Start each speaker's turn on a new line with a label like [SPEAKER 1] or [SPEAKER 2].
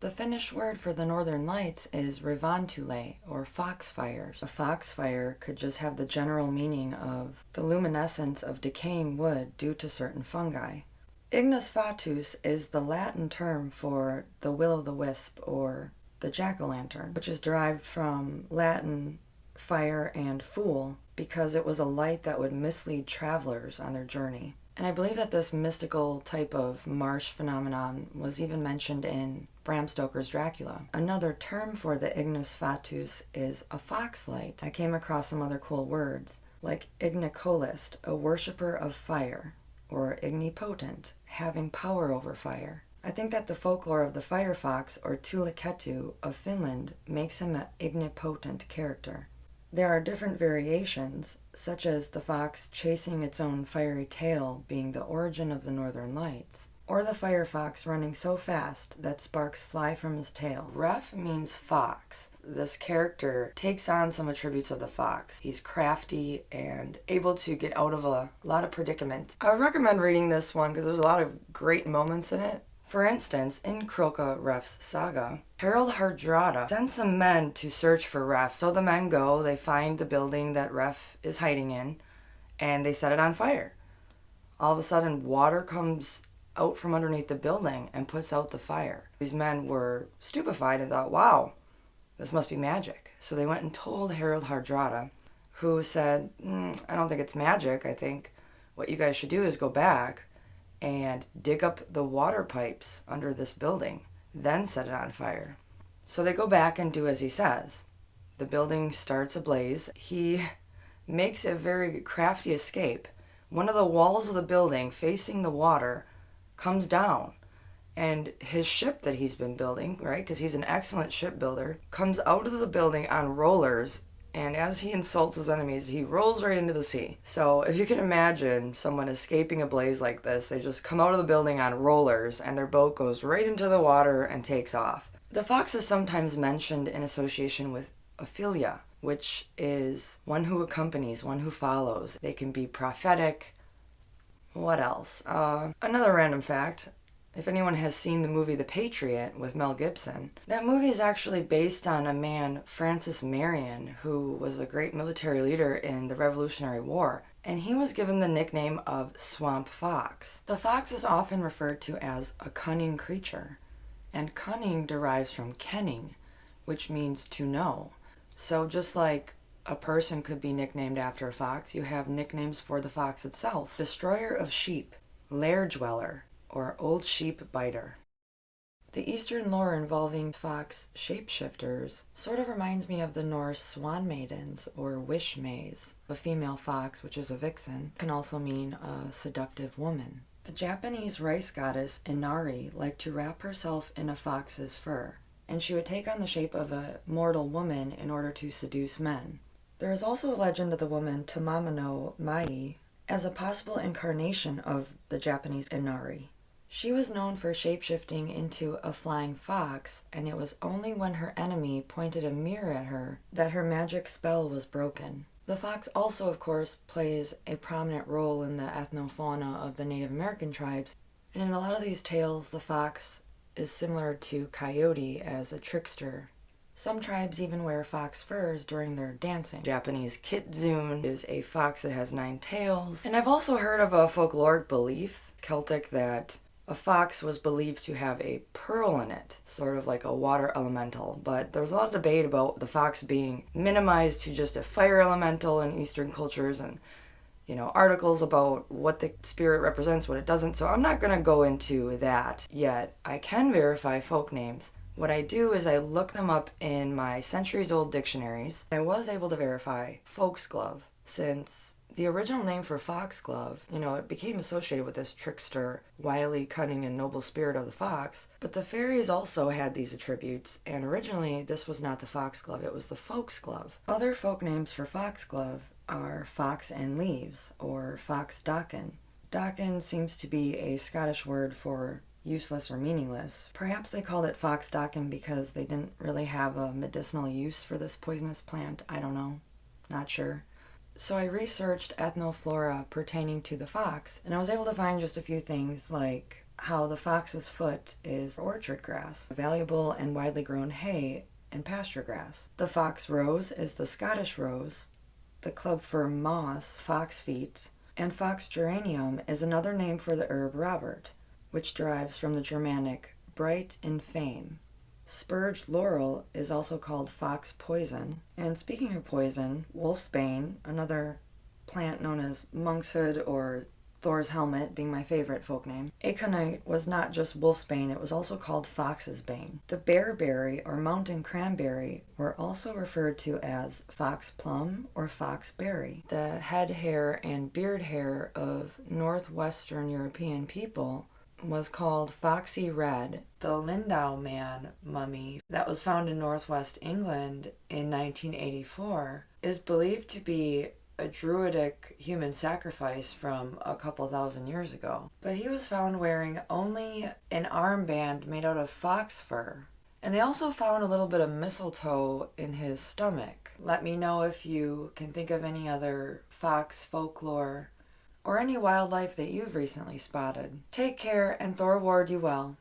[SPEAKER 1] The Finnish word for the northern lights is revantule, or foxfires. A foxfire could just have the general meaning of the luminescence of decaying wood due to certain fungi. Ignis fatuus is the Latin term for the will-o'-the-wisp, or the jack-o'-lantern, which is derived from Latin fire and fool, because it was a light that would mislead travelers on their journey. And I believe that this mystical type of marsh phenomenon was even mentioned in Bram Stoker's Dracula. Another term for the ignis fatuus is a foxlight. I came across some other cool words, like ignicolist, a worshipper of fire, or ignipotent, having power over fire. I think that the folklore of the firefox, or Tuulikettu, of Finland makes him an ignipotent character. There are different variations, such as the fox chasing its own fiery tail being the origin of the northern lights, or the firefox running so fast that sparks fly from his tail. Ref means fox. This character takes on some attributes of the fox. He's crafty and able to get out of a lot of predicaments. I would recommend reading this one because there's a lot of great moments in it. For instance, in Krilka Ref's saga, Harald Hardrada sends some men to search for Ref. So the men go, they find the building that Ref is hiding in, and they set it on fire. All of a sudden, water comes out from underneath the building and puts out the fire. These men were stupefied and thought, wow, this must be magic. So they went and told Harald Hardrada, who said, I don't think it's magic. I think what you guys should do is go back and dig up the water pipes under this building, then set it on fire. So they go back and do as he says. The building starts ablaze. He makes a very crafty escape. One of the walls of the building facing the water comes down, and his ship that he's been building, right, because he's an excellent shipbuilder, comes out of the building on rollers, and as he insults his enemies, he rolls right into the sea. So if you can imagine someone escaping a blaze like this, they just come out of the building on rollers, and their boat goes right into the water and takes off. The fox is sometimes mentioned in association with Ophelia, which is one who accompanies, one who follows. They can be prophetic. What else? Another random fact. If anyone has seen the movie The Patriot with Mel Gibson, that movie is actually based on a man, Francis Marion, who was a great military leader in the Revolutionary War, and he was given the nickname of Swamp Fox. The fox is often referred to as a cunning creature, and cunning derives from kenning, which means to know. So just like a person could be nicknamed after a fox, you have nicknames for the fox itself. Destroyer of sheep, lair dweller, or old sheep biter. The Eastern lore involving fox shapeshifters sort of reminds me of the Norse swan maidens, or wish mays. A female fox, which is a vixen, can also mean a seductive woman. The Japanese rice goddess Inari liked to wrap herself in a fox's fur, and she would take on the shape of a mortal woman in order to seduce men. There is also a legend of the woman Tamama no Mai as a possible incarnation of the Japanese Inari. She was known for shapeshifting into a flying fox, and it was only when her enemy pointed a mirror at her that her magic spell was broken. The fox also, of course, plays a prominent role in the ethnofauna of the Native American tribes, and in a lot of these tales, the fox is similar to coyote as a trickster. Some tribes even wear fox furs during their dancing. Japanese kitsune is a fox that has 9 tails. And I've also heard of a folkloric belief, Celtic, that a fox was believed to have a pearl in it, sort of like a water elemental. But there was a lot of debate about the fox being minimized to just a fire elemental in Eastern cultures, and articles about what the spirit represents, what it doesn't. So I'm not going to go into that yet. I can verify folk names. What I do is I look them up in my centuries-old dictionaries. I was able to verify foxglove, since the original name for foxglove, it became associated with this trickster, wily, cunning, and noble spirit of the fox. But the fairies also had these attributes, and originally this was not the foxglove, it was the foxglove. Other folk names for foxglove are fox and leaves, or foxdaken. Daken seems to be a Scottish word for useless or meaningless. Perhaps they called it foxdaken because they didn't really have a medicinal use for this poisonous plant. I don't know. Not sure. So I researched ethnoflora pertaining to the fox, and I was able to find just a few things like how the fox's foot is orchard grass, valuable and widely grown hay and pasture grass. The fox rose is the Scottish rose, the club fir moss, fox feet, and fox geranium is another name for the herb Robert, which derives from the Germanic bright in fame. Spurge laurel is also called fox poison. And speaking of poison, wolfsbane, another plant known as monkshood or Thor's helmet being my favorite folk name. Aconite was not just wolfsbane, it was also called fox's bane. The bearberry or mountain cranberry were also referred to as fox plum or fox berry. The head hair and beard hair of northwestern European people was called foxy red. The Lindau man mummy that was found in northwest England in 1984 is believed to be a druidic human sacrifice from a couple thousand years ago. But he was found wearing only an armband made out of fox fur. And they also found a little bit of mistletoe in his stomach. Let me know if you can think of any other fox folklore or any wildlife that you've recently spotted. Take care, and Thor ward you well.